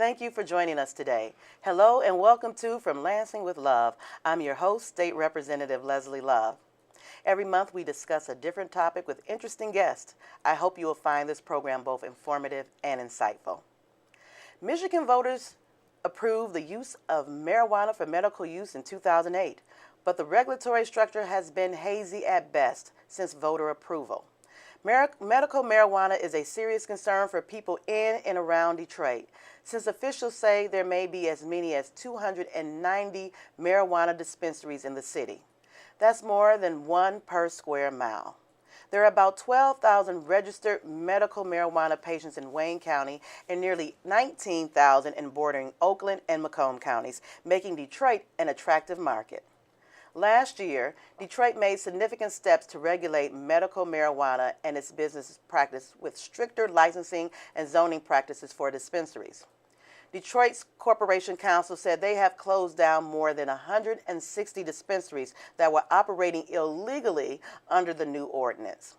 Thank you for joining us today. Hello and welcome to From Lansing with Love. I'm your host, State Representative Leslie Love. Every month we discuss a different topic with interesting guests. I hope you will find this program both informative and insightful. Michigan voters approved the use of marijuana for medical use in 2008, but the regulatory structure has been hazy at best since voter approval. Medical marijuana is a serious concern for people in and around Detroit, since officials say there may be as many as 290 marijuana dispensaries in the city. That's more than one per square mile. There are about 12,000 registered medical marijuana patients in Wayne County and nearly 19,000 in bordering Oakland and Macomb counties, making Detroit an attractive market. Last year, Detroit made significant steps to regulate medical marijuana and its business practice with stricter licensing and zoning practices for dispensaries. Detroit's Corporation Council said they have closed down more than 160 dispensaries that were operating illegally under the new ordinance.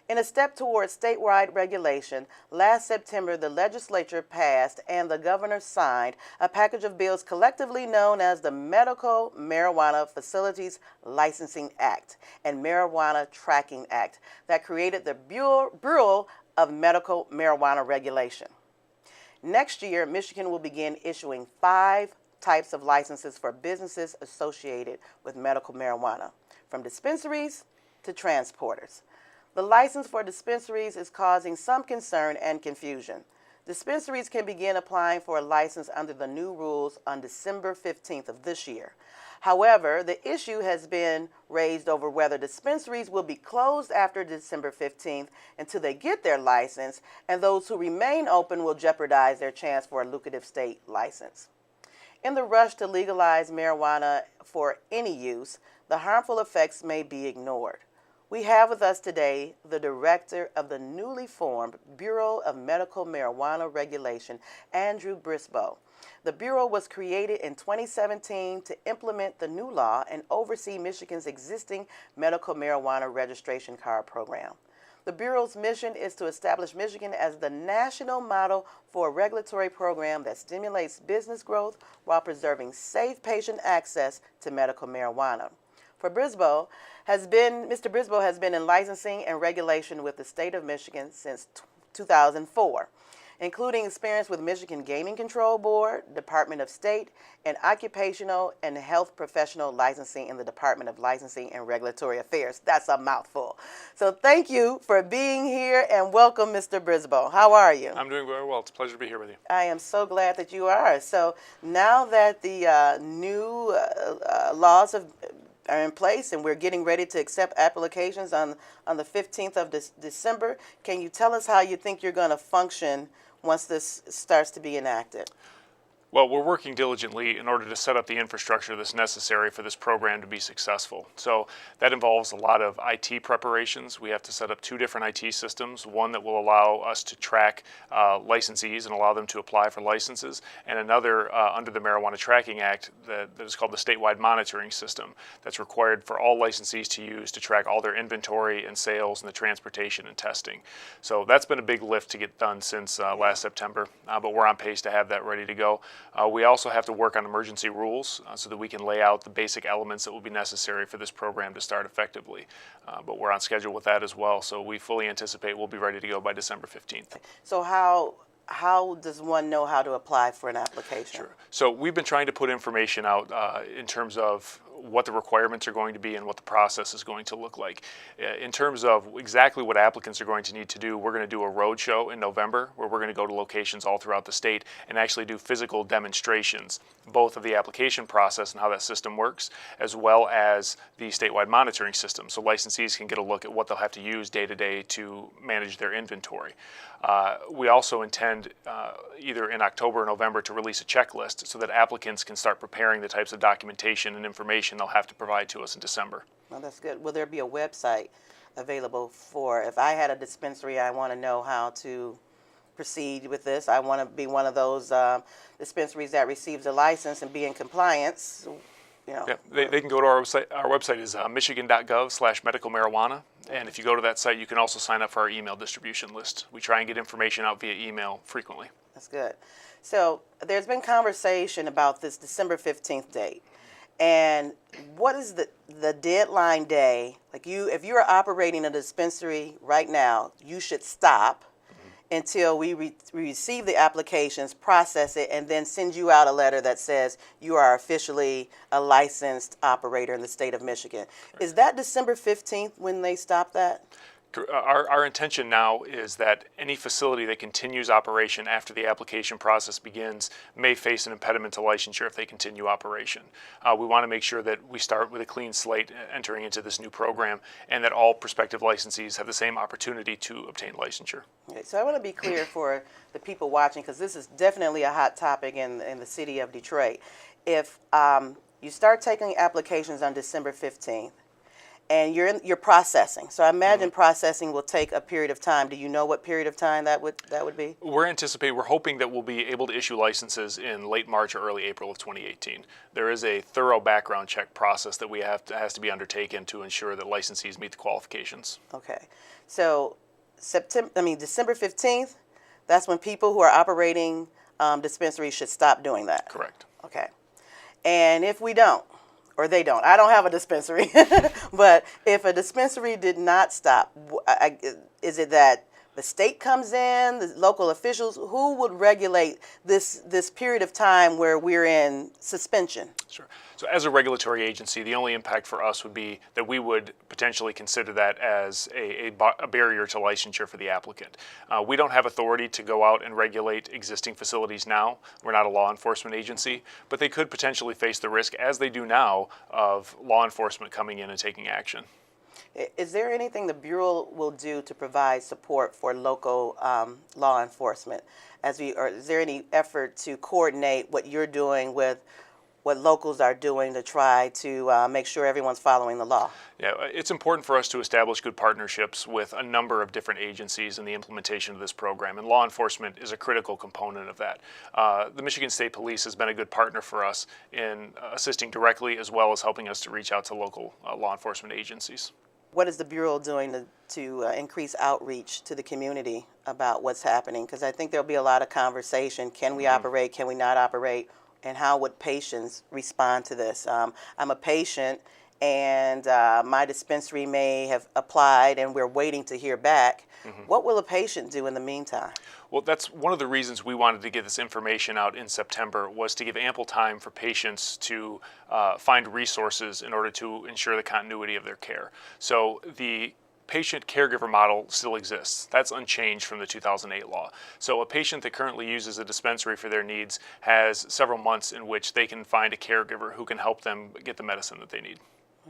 In a step towards statewide regulation, last September the legislature passed and the governor signed a package of bills collectively known as the Medical Marijuana Facilities Licensing Act and Marijuana Tracking Act that created the Bureau of Medical Marijuana Regulation. Next year, Michigan will begin issuing 5 types of licenses for businesses associated with medical marijuana, from dispensaries to transporters. The license for dispensaries is causing some concern and confusion. Dispensaries can begin applying for a license under the new rules on December 15th of this year. However, the issue has been raised over whether dispensaries will be closed after December 15th until they get their license, and those who remain open will jeopardize their chance for a lucrative state license. In the rush to legalize marijuana for any use, the harmful effects may be ignored. We have with us today the director of the newly formed Bureau of Medical Marijuana Regulation, Andrew Brisboe. The Bureau was created in 2017 to implement the new law and oversee Michigan's existing medical marijuana registration card program. The Bureau's mission is to establish Michigan as the national model for a regulatory program that stimulates business growth while preserving safe patient access to medical marijuana. Mr. Brisboe has been in licensing and regulation with the state of Michigan since 2004, including experience with Michigan Gaming Control Board, Department of State, and Occupational and Health Professional Licensing in the Department of Licensing and Regulatory Affairs. That's a mouthful. So thank you for being here and welcome, Mr. Brisboe. How are you? I'm doing very well. It's a pleasure to be here with you. I am so glad that you are. So now that the new laws are in place and we're getting ready to accept applications on the 15th of December, can you tell us how you think you're going to function once this starts to be enacted? Well, we're working diligently in order to set up the infrastructure that's necessary for this program to be successful. So that involves a lot of IT preparations. We have to set up 2 different IT systems, one that will allow us to track licensees and allow them to apply for licenses, and another under the Marijuana Tracking Act that is called the statewide monitoring system that's required for all licensees to use to track all their inventory and sales and the transportation and testing. So that's been a big lift to get done since last September, but we're on pace to have that ready to go. We also have to work on emergency rules so that we can lay out the basic elements that will be necessary for this program to start effectively. But we're on schedule with that as well, so we fully anticipate we'll be ready to go by December 15th. So how does one know how to apply for an application? Sure. So we've been trying to put information out in terms of what the requirements are going to be and what the process is going to look like. In terms of exactly what applicants are going to need to do, we're going to do a road show in November where we're going to go to locations all throughout the state and actually do physical demonstrations, both of the application process and how that system works, as well as the statewide monitoring system, so licensees can get a look at what they'll have to use day to day to manage their inventory. We also intend either in October or November to release a checklist so that applicants can start preparing the types of documentation and information they'll have to provide to us in December. Well, that's good. Will there be a website available for, if I had a dispensary, I want to know how to proceed with this, I want to be one of those dispensaries that receives a license and be in compliance, you know. Yeah, they can go to our website. Our website is michigan.gov/medicalmarijuana. And if you go to that site, you can also sign up for our email distribution list. We try and get information out via email frequently. That's good. So there's been conversation about this December 15th date. And what is the deadline day? Like if you are operating a dispensary right now, you should stop until we receive the applications, process it, and then send you out a letter that says you are officially a licensed operator in the state of Michigan. Is that December 15th when they stop that? Our intention now is that any facility that continues operation after the application process begins may face an impediment to licensure if they continue operation. We want to make sure that we start with a clean slate entering into this new program, and that all prospective licensees have the same opportunity to obtain licensure. Okay, so I want to be clear for the people watching, because this is definitely a hot topic in the city of Detroit. If you start taking applications on December 15th, and you're processing. So I imagine processing will take a period of time. Do you know what period of time that would be? We're hoping that we'll be able to issue licenses in late March or early April of 2018. There is a thorough background check process that has to be undertaken to ensure that licensees meet the qualifications. Okay. So December 15th, that's when people who are operating dispensaries should stop doing that. Correct. Okay. And if we don't, or they don't. I don't have a dispensary, but if a dispensary did not stop, is it that the state comes in, the local officials? Who would regulate this period of time where we're in suspension? Sure. So as a regulatory agency, the only impact for us would be that we would potentially consider that as a barrier to licensure for the applicant. We don't have authority to go out and regulate existing facilities now. We're not a law enforcement agency, but they could potentially face the risk, as they do now, of law enforcement coming in and taking action. Is there anything the Bureau will do to provide support for local law enforcement? Or is there any effort to coordinate what you're doing with what locals are doing to try to make sure everyone's following the law? Yeah, it's important for us to establish good partnerships with a number of different agencies in the implementation of this program, and law enforcement is a critical component of that. The Michigan State Police has been a good partner for us in assisting directly, as well as helping us to reach out to local law enforcement agencies. What is the Bureau doing to increase outreach to the community about what's happening? Because I think there'll be a lot of conversation. Can we operate? Can we not operate? And how would patients respond to this? I'm a patient, and my dispensary may have applied, and we're waiting to hear back. What will a patient do in the meantime? Well, that's one of the reasons we wanted to get this information out in September, was to give ample time for patients to find resources in order to ensure the continuity of their care. So the patient caregiver model still exists. That's unchanged from the 2008 law. So a patient that currently uses a dispensary for their needs has several months in which they can find a caregiver who can help them get the medicine that they need.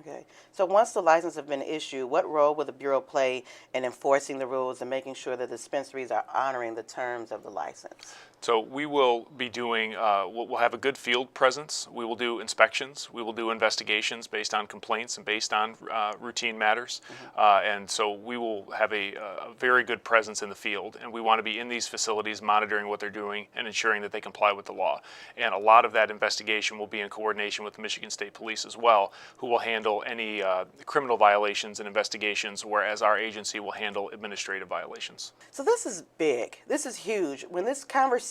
Okay. So once the license has been issued, what role will the Bureau play in enforcing the rules and making sure that dispensaries are honoring the terms of the license? So we will be doing, we'll have a good field presence. We will do inspections. We will do investigations based on complaints and based on routine matters. And so we will have a very good presence in the field. And we want to be in these facilities monitoring what they're doing and ensuring that they comply with the law. And a lot of that investigation will be in coordination with the Michigan State Police as well, who will handle any criminal violations and investigations, whereas our agency will handle administrative violations. So this is big. This is huge. When this conversation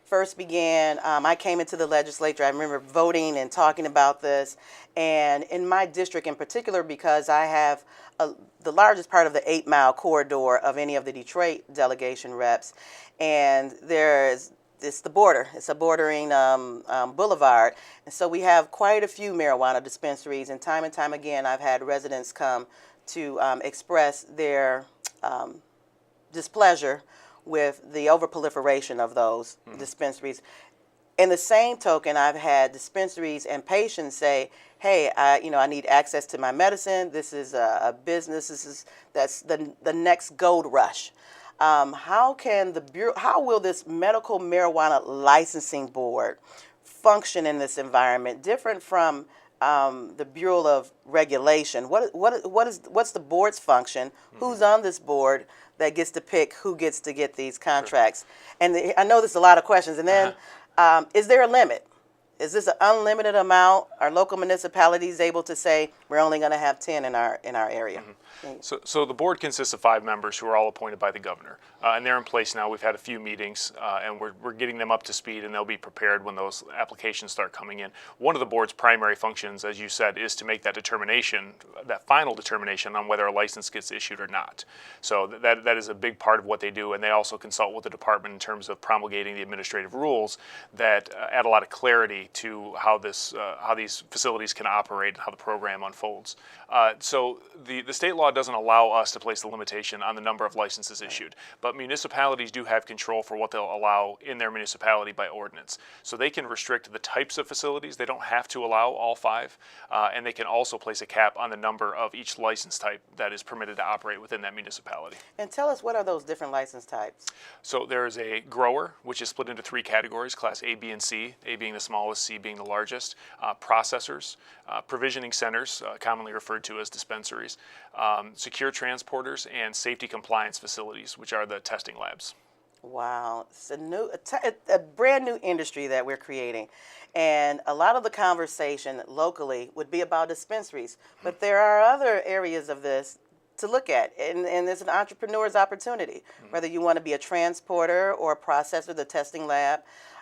first began, I came into the legislature. I remember voting and talking about this. And in my district in particular, because I have the largest part of the 8-mile corridor of any of the Detroit delegation reps, and it's the border. It's a bordering boulevard. And so we have quite a few marijuana dispensaries. And time again, I've had residents come to express their displeasure with the overproliferation of those dispensaries. In the same token, I've had dispensaries and patients say, hey, I need access to my medicine. This is a business. That's the next gold rush. How will this medical marijuana licensing board function in this environment, different from the Bureau of Regulation? What's the board's function? Who's on this board that gets to pick who gets to get these contracts? And I know there's a lot of questions. And then, is there a limit? is this an unlimited amount? Are local municipalities able to say we're only going to have 10 in our area? So the board consists of 5 members who are all appointed by the governor, and they're in place now. We've had a few meetings, and we're getting them up to speed, and they'll be prepared when those applications start coming in. One of the board's primary functions, as you said, is to make that determination, that final determination on whether a license gets issued or not. So that is a big part of what they do, and they also consult with the department in terms of promulgating the administrative rules that add a lot of clarity to how these facilities can operate and how the program unfolds. So the state law doesn't allow us to place the limitation on the number of licenses issued, but municipalities do have control for what they'll allow in their municipality by ordinance. So they can restrict the types of facilities. They don't have to allow all 5, and they can also place a cap on the number of each license type that is permitted to operate within that municipality. And tell us, what are those different license types? So there's a grower, which is split into 3 categories, class A, B, and C, A being the smallest, C being the largest, processors, provisioning centers, commonly referred to as dispensaries, secure transporters, and safety compliance facilities, which are the testing labs. Wow, it's a brand new industry that we're creating. And a lot of the conversation locally would be about dispensaries, but there are other areas of this to look at, and it's an entrepreneur's opportunity, whether you want to be a transporter or a processor, the testing lab.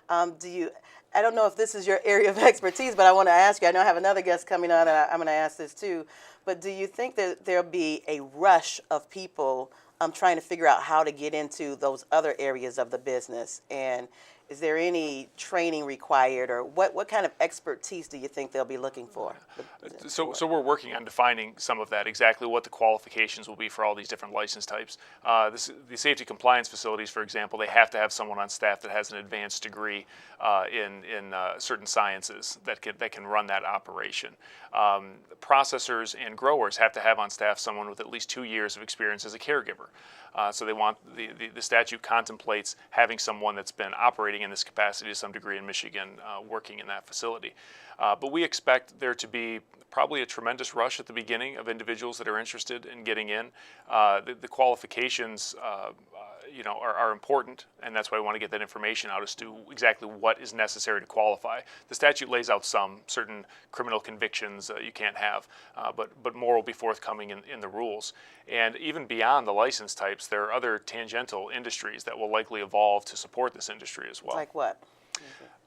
I don't know if this is your area of expertise, but I want to ask you, I know I have another guest coming on, and I'm going to ask this too, but do you think that there'll be a rush of people trying to figure out how to get into those other areas of the business? And is there any training required, or what kind of expertise do you think they'll be looking for? So we're working on defining some of that, exactly what the qualifications will be for all these different license types. The safety compliance facilities, for example, they have to have someone on staff that has an advanced degree in certain sciences that can run that operation. Processors and growers have to have on staff someone with at least 2 years of experience as a caregiver. So they want the statute contemplates having someone that's been operating in this capacity to some degree in Michigan, working in that facility. But we expect there to be probably a tremendous rush at the beginning of individuals that are interested in getting in. The qualifications are important, and that's why we want to get that information out as to exactly what is necessary to qualify. The statute lays out some certain criminal convictions you can't have, but more will be forthcoming in the rules. And even beyond the license types, there are other tangential industries that will likely evolve to support this industry as well. Like what?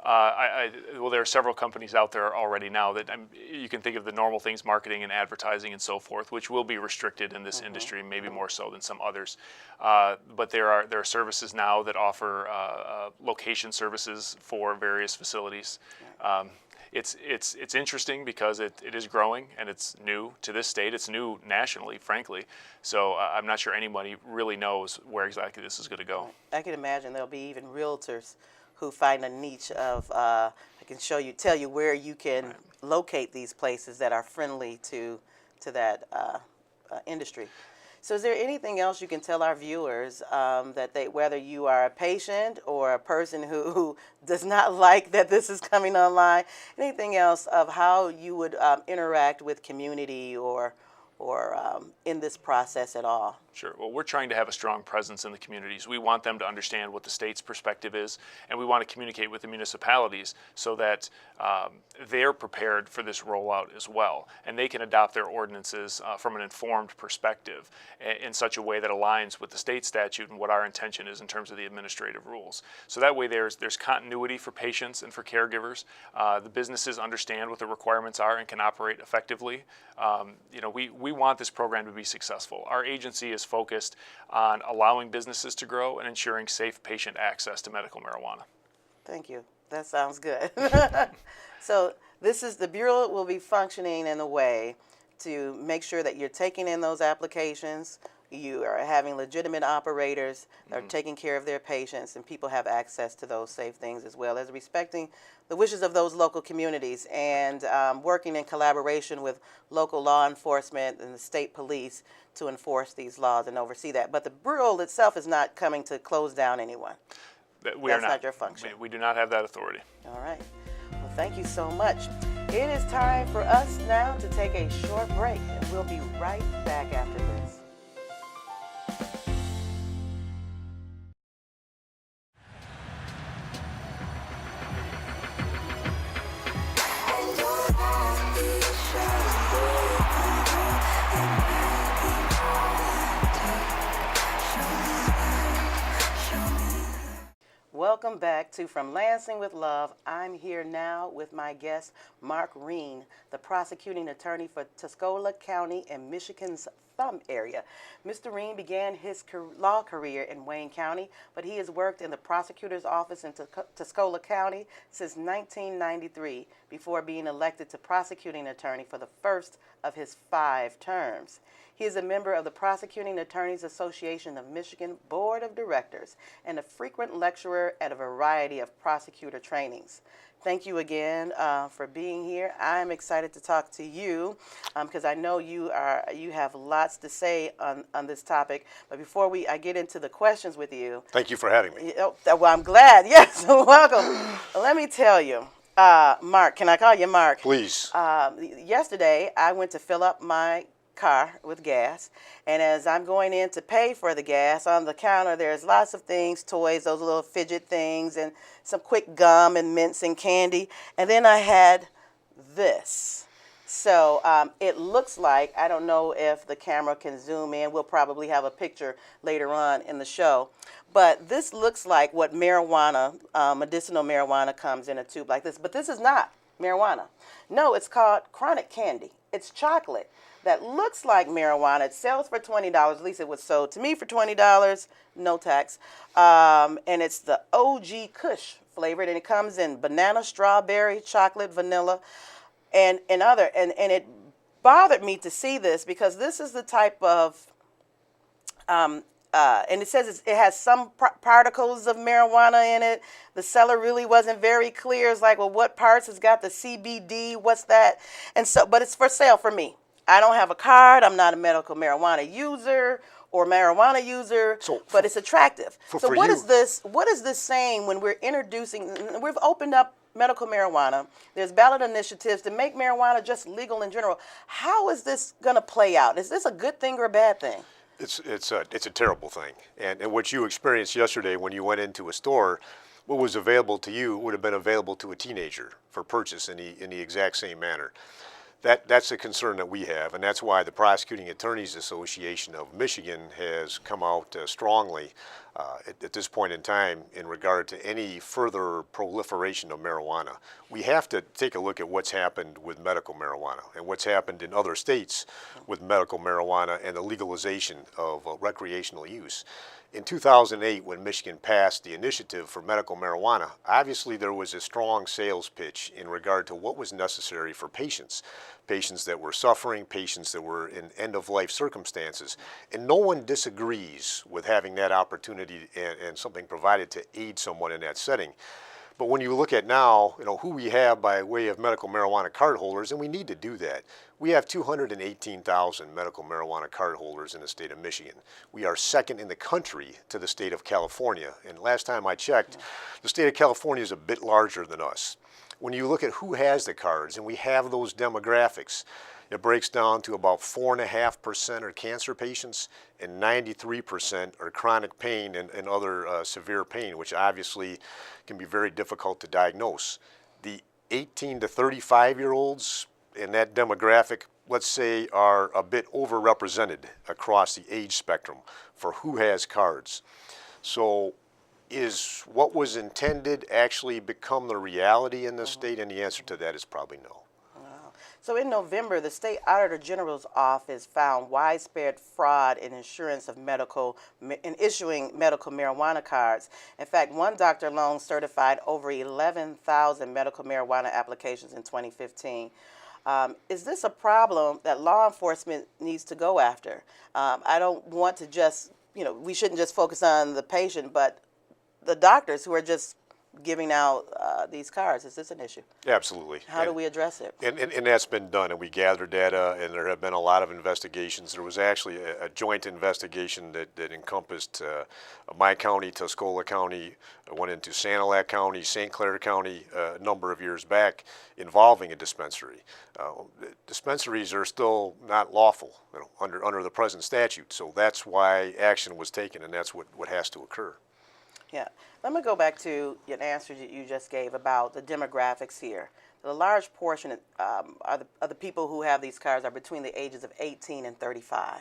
Well, there are several companies out there already now that you can think of the normal things, marketing and advertising and so forth, which will be restricted in this industry, maybe more so than some others. But there are services now that offer location services for various facilities. It's interesting because it is growing, and it's new to this state. It's new nationally, frankly. So I'm not sure anybody really knows where exactly this is going to go. I can imagine there'll be even realtors who find a niche of, I can tell you where you can locate these places that are friendly to that industry. So is there anything else you can tell our viewers whether you are a patient or a person who does not like that this is coming online, anything else of how you would interact with community or in this process at all? Sure. Well, we're trying to have a strong presence in the communities. We want them to understand what the state's perspective is, and we want to communicate with the municipalities so that they're prepared for this rollout as well, and they can adopt their ordinances from an informed perspective in such a way that aligns with the state statute and what our intention is in terms of the administrative rules. So that way there's continuity for patients and for caregivers. The businesses understand what the requirements are and can operate effectively. We want this program to be successful. Our agency is focused on allowing businesses to grow and ensuring safe patient access to medical marijuana. Thank you. That sounds good. So the Bureau will be functioning in a way to make sure that you're taking in those applications, you are having legitimate operators that are taking care of their patients, and people have access to those safe things, as well as respecting the wishes of those local communities and working in collaboration with local law enforcement and the state police to enforce these laws and oversee that. But the Bureau itself is not coming to close down anyone. That's not your function. We do not have that authority. All right. Well, thank you so much. It is time for us now to take a short break, and we'll be right back after this. welcome back to From Lansing with Love. I'm here now with my guest, Mark Reen, the prosecuting attorney for Tuscola County in Michigan's Thumb area. Mr. Reen began his law career in Wayne County, but he has worked in the prosecutor's office in Tuscola County since 1993 before being elected to prosecuting attorney for the first of his 5 terms. He is a member of the Prosecuting Attorneys Association of Michigan Board of Directors and a frequent lecturer at a variety of prosecutor trainings. Thank you again for being here. I'm excited to talk to you because I know you have lots to say on this topic. But before I get into the questions with you. Thank you for having me. Well, I'm glad. Yes, welcome. Let me tell you, Mark, can I call you Mark? Please. Yesterday, I went to fill up my car with gas, and as I'm going in to pay for the gas, on the counter there's lots of things, toys, those little fidget things, and some quick gum and mints and candy, and then I had this. So it looks like, I don't know if the camera can zoom in, we'll probably have a picture later on in the show, but this looks like what marijuana, medicinal marijuana, comes in a tube like this, but this is not marijuana. No, it's called chronic candy. It's chocolate that looks like marijuana. It sells for $20. At least it was sold to me for $20, no tax. And it's the OG Kush flavored, and it comes in banana, strawberry, chocolate, vanilla, and other. And it bothered me to see this because this is the type of, and it says it has some particles of marijuana in it. The seller really wasn't very clear. It's like, well, what parts? It's got the CBD. What's that? And so, but it's for sale for me. I don't have a card. I'm not a medical marijuana user or marijuana user, but it's attractive. So what is this? What is this saying when we're introducing? We've opened up medical marijuana. There's ballot initiatives to make marijuana just legal in general. How is this going to play out? Is this a good thing or a bad thing? It's a terrible thing. And what you experienced yesterday when you went into a store, what was available to you would have been available to a teenager for purchase in the exact same manner. That's a concern that we have, and that's why the Prosecuting Attorneys Association of Michigan has come out strongly at this point in time in regard to any further proliferation of marijuana. We have to take a look at what's happened with medical marijuana and what's happened in other states with medical marijuana and the legalization of recreational use. In 2008, when Michigan passed the initiative for medical marijuana, obviously there was a strong sales pitch in regard to what was necessary for patients that were suffering, patients that were in end-of-life circumstances. And no one disagrees with having that opportunity and something provided to aid someone in that setting. But when you look at now, who we have by way of medical marijuana cardholders, and we need to do that. We have 218,000 medical marijuana cardholders in the state of Michigan. We are second in the country to the state of California. And last time I checked, the state of California is a bit larger than us. When you look at who has the cards, and we have those demographics, it breaks down to about 4.5% are cancer patients and 93% are chronic pain and other severe pain, which obviously can be very difficult to diagnose. The 18 to 35-year-olds in that demographic, let's say, are a bit overrepresented across the age spectrum for who has cards. So is what was intended actually become the reality in this state? And the answer to that is probably no. So in November, the State Auditor General's office found widespread fraud in insurance of in issuing medical marijuana cards. In fact, one doctor alone certified over 11,000 medical marijuana applications in 2015. Is this a problem that law enforcement needs to go after? I don't want to just, we shouldn't just focus on the patient, but the doctors who are just giving out these cards. Is this an issue? Absolutely. How do we address it? And that's been done, and we gather data, and there have been a lot of investigations. There was actually a joint investigation that encompassed my county, Tuscola County, went into Sanilac County, St. Clair County a number of years back, involving a dispensary. Dispensaries are still not lawful under the present statute, so that's why action was taken, and that's what has to occur. Yeah. Let me go back to an answer that you just gave about the demographics here. a large portion of the people who have these cars are between the ages of 18 and 35.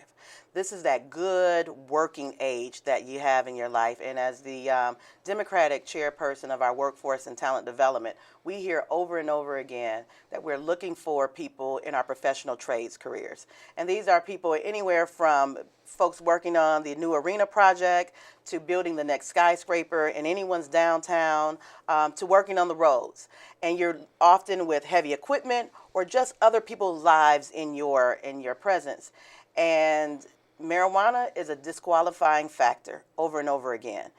This is that good working age that you have in your life. And as the Democratic chairperson of our Workforce and Talent Development, we hear over and over again that we're looking for people in our professional trades careers. And these are people anywhere from folks working on the new arena project to building the next skyscraper in anyone's downtown, to working on the roads. And you're often with heavy equipment or just other people's lives in your presence. And marijuana is a disqualifying factor over and over again.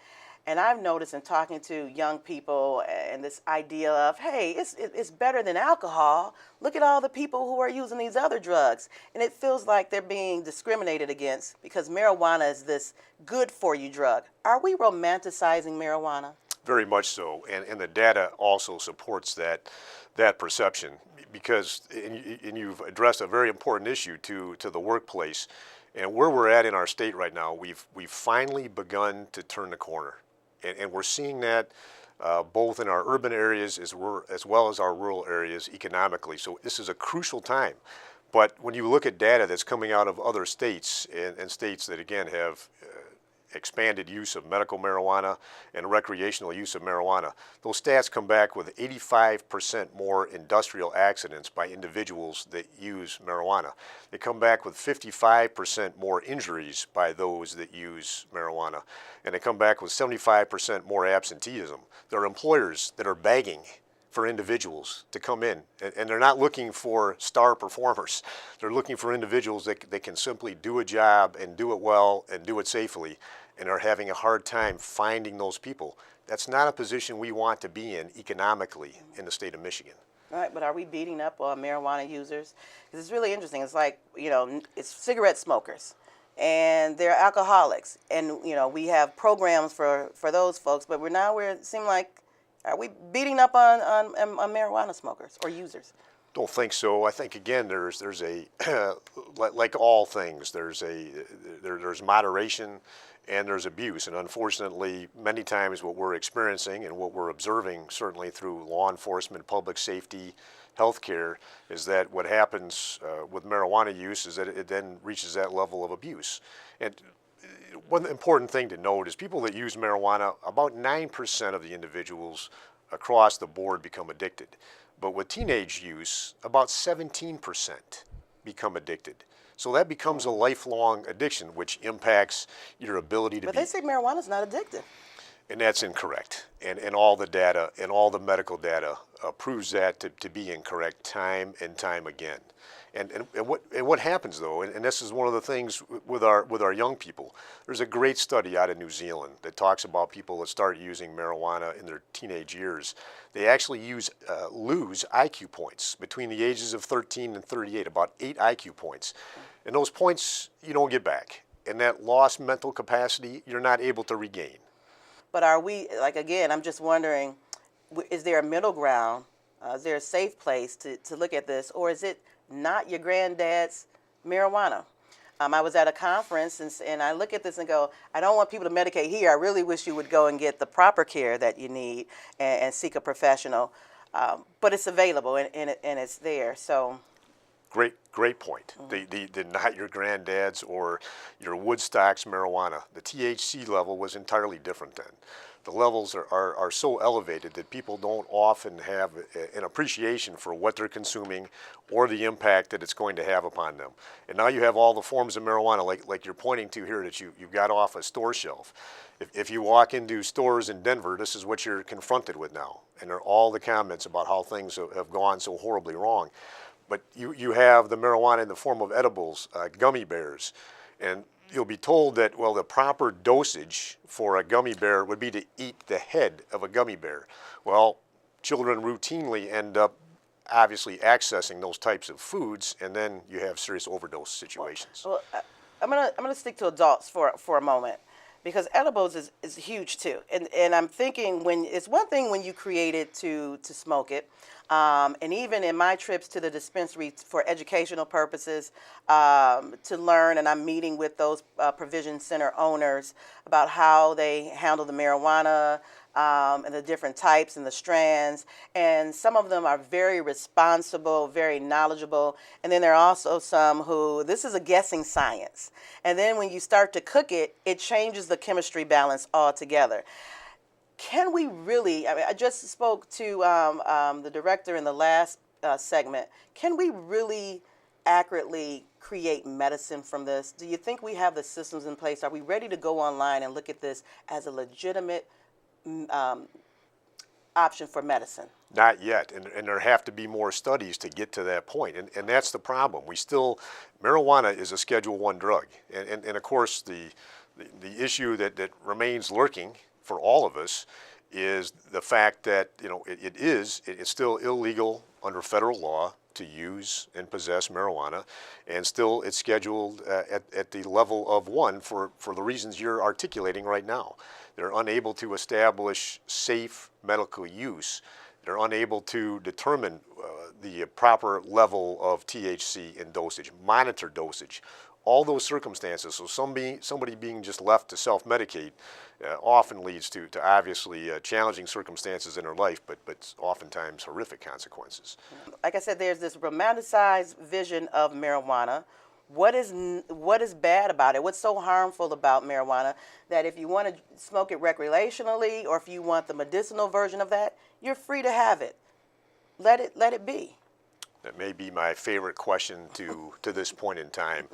And I've noticed in talking to young people and this idea of, hey, it's better than alcohol. Look at all the people who are using these other drugs. And it feels like they're being discriminated against because marijuana is this good for you drug. Are we romanticizing marijuana? Very much so, and the data also supports that perception, because and you've addressed a very important issue to the workplace, and where we're at in our state right now, we've finally begun to turn the corner, and we're seeing that both in our urban areas as well as our rural areas economically. So this is a crucial time. But when you look at data that's coming out of other states and states that again have expanded use of medical marijuana and recreational use of marijuana, those stats come back with 85% more industrial accidents by individuals that use marijuana. They come back with 55% more injuries by those that use marijuana. And they come back with 75% more absenteeism. There are employers that are begging for individuals to come in, and they're not looking for star performers. They're looking for individuals that can simply do a job and do it well and do it safely, and are having a hard time finding those people. That's not a position we want to be in economically in the state of Michigan. All right, but are we beating up on marijuana users? Because it's really interesting. It's like, it's cigarette smokers, and they're alcoholics, and we have programs for those folks. But it seems like, are we beating up on marijuana smokers or users? Don't think so. I think again, there's a like all things, there's moderation and there's abuse, and unfortunately, many times what we're experiencing and what we're observing, certainly through law enforcement, public safety, healthcare, is that what happens with marijuana use is that it then reaches that level of abuse. And one important thing to note is people that use marijuana, about 9% of the individuals across the board become addicted. But with teenage use, about 17% become addicted. So that becomes a lifelong addiction, which impacts your ability to But they say marijuana's not addictive. And that's incorrect. And all the data and all the medical data proves that to be incorrect time and time again. And what happens though, and this is one of the things with our young people, there's a great study out of New Zealand that talks about people that start using marijuana in their teenage years. They actually lose IQ points between the ages of 13 and 38, about 8 IQ points. And those points you don't get back. And that lost mental capacity, you're not able to regain. But are we, again, I'm just wondering, is there a middle ground? Is there a safe place to look at this? Or is it not your granddad's marijuana? I was at a conference and I look at this and go, I don't want people to medicate here. I really wish you would go and get the proper care that you need and seek a professional. But it's available and it's there. So. Great point. Mm-hmm. The not your granddad's or your Woodstock's marijuana. The THC level was entirely different then. The levels are so elevated that people don't often have an appreciation for what they're consuming or the impact that it's going to have upon them. And now you have all the forms of marijuana, like you're pointing to here, that you got off a store shelf. If you walk into stores in Denver, this is what you're confronted with now. And there are all the comments about how things have gone so horribly wrong. But you have the marijuana in the form of edibles, gummy bears, and you'll be told that, well, the proper dosage for a gummy bear would be to eat the head of a gummy bear. Well, children routinely end up obviously accessing those types of foods, and then you have serious overdose situations. Well, I'm gonna stick to adults for a moment, because edibles is huge too. And I'm thinking, it's one thing when you create it to smoke it. And even in my trips to the dispensary for educational purposes, to learn, and I'm meeting with those provision center owners about how they handle the marijuana, and the different types and the strands. And some of them are very responsible, very knowledgeable. And then there are also some who, this is a guessing science. And then when you start to cook it, it changes the chemistry balance altogether. Can we really, I mean, I just spoke to the director in the last segment. Can we really accurately create medicine from this? Do you think we have the systems in place? Are we ready to go online and look at this as a legitimate option for medicine? Not yet, and there have to be more studies to get to that point, and that's the problem. Marijuana is a Schedule I drug, and of course the issue that remains lurking for all of us is the fact that it's still illegal under federal law to use and possess marijuana, and still it's scheduled at the level of 1 for the reasons you're articulating right now. They're unable to establish safe medical use. They're unable to determine the proper level of THC in dosage, monitor dosage, all those circumstances. So somebody being just left to self-medicate often leads to obviously challenging circumstances in their life, but oftentimes horrific consequences. Like I said, there's this romanticized vision of marijuana. What is bad about it? What's so harmful about marijuana that if you want to smoke it recreationally, or if you want the medicinal version of that, you're free to have it. Let it be. That may be my favorite question to this point in time.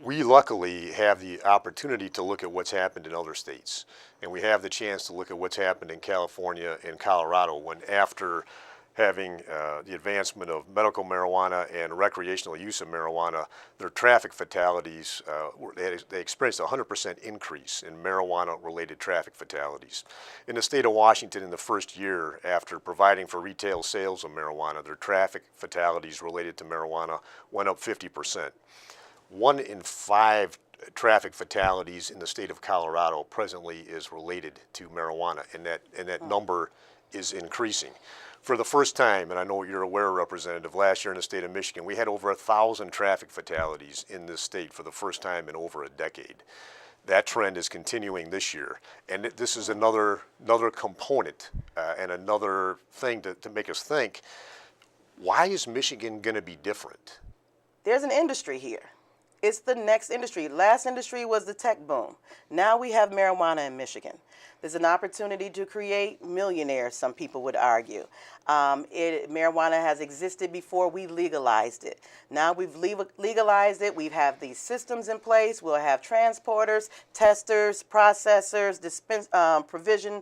We luckily have the opportunity to look at what's happened in other states, and we have the chance to look at what's happened in California and Colorado when, after having the advancement of medical marijuana and recreational use of marijuana, their traffic fatalities, they experienced a 100% increase in marijuana-related traffic fatalities. In the state of Washington, in the first year after providing for retail sales of marijuana, their traffic fatalities related to marijuana went up 50%. 1 in 5 traffic fatalities in the state of Colorado presently is related to marijuana, and that number is increasing. For the first time, and I know you're aware, Representative, last year in the state of Michigan, we had over 1,000 traffic fatalities in this state for the first time in over a decade. That trend is continuing this year, and this is another component and another thing to make us think, why is Michigan going to be different? There's an industry here. It's the next industry. Last industry was the tech boom. Now we have marijuana in Michigan. There's an opportunity to create millionaires, some people would argue. Marijuana has existed before we legalized it. Now we've legalized it. We have these systems in place. We'll have transporters, testers, processors, provision,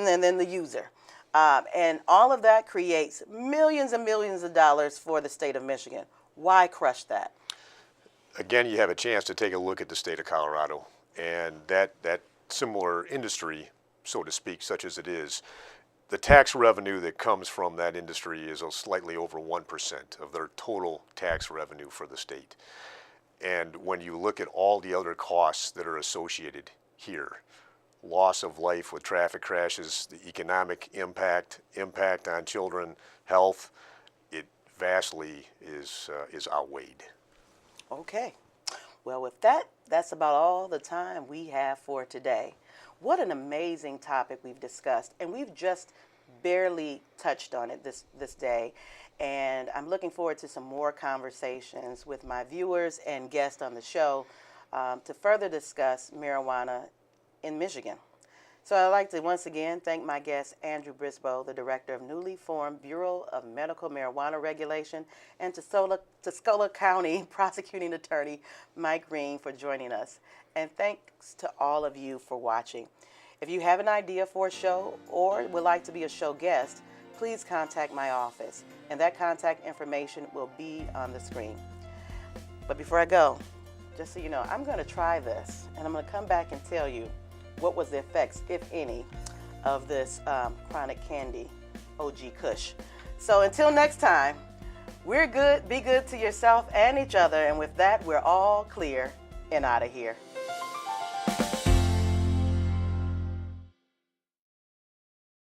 and then the user. And all of that creates millions and millions of dollars for the state of Michigan. Why crush that? Again, you have a chance to take a look at the state of Colorado, and that similar industry, so to speak, such as it is, the tax revenue that comes from that industry is slightly over 1% of their total tax revenue for the state. And when you look at all the other costs that are associated here, loss of life with traffic crashes, the economic impact on children, health, it vastly is outweighed. Okay. Well, with that, that's about all the time we have for today. What an amazing topic we've discussed, and we've just barely touched on it this day. And I'm looking forward to some more conversations with my viewers and guests on the show to further discuss marijuana in Michigan. So I'd like to once again thank my guest, Andrew Brisboe, the director of newly formed Bureau of Medical Marijuana Regulation, and Tuscola County prosecuting attorney, Mike Green, for joining us. And thanks to all of you for watching. If you have an idea for a show or would like to be a show guest, please contact my office, and that contact information will be on the screen. But before I go, just so you know, I'm going to try this, and I'm going to come back and tell you what was the effects, if any, of this chronic candy, OG Kush. So until next time, we're good. Be good to yourself and each other. And with that, we're all clear and out of here.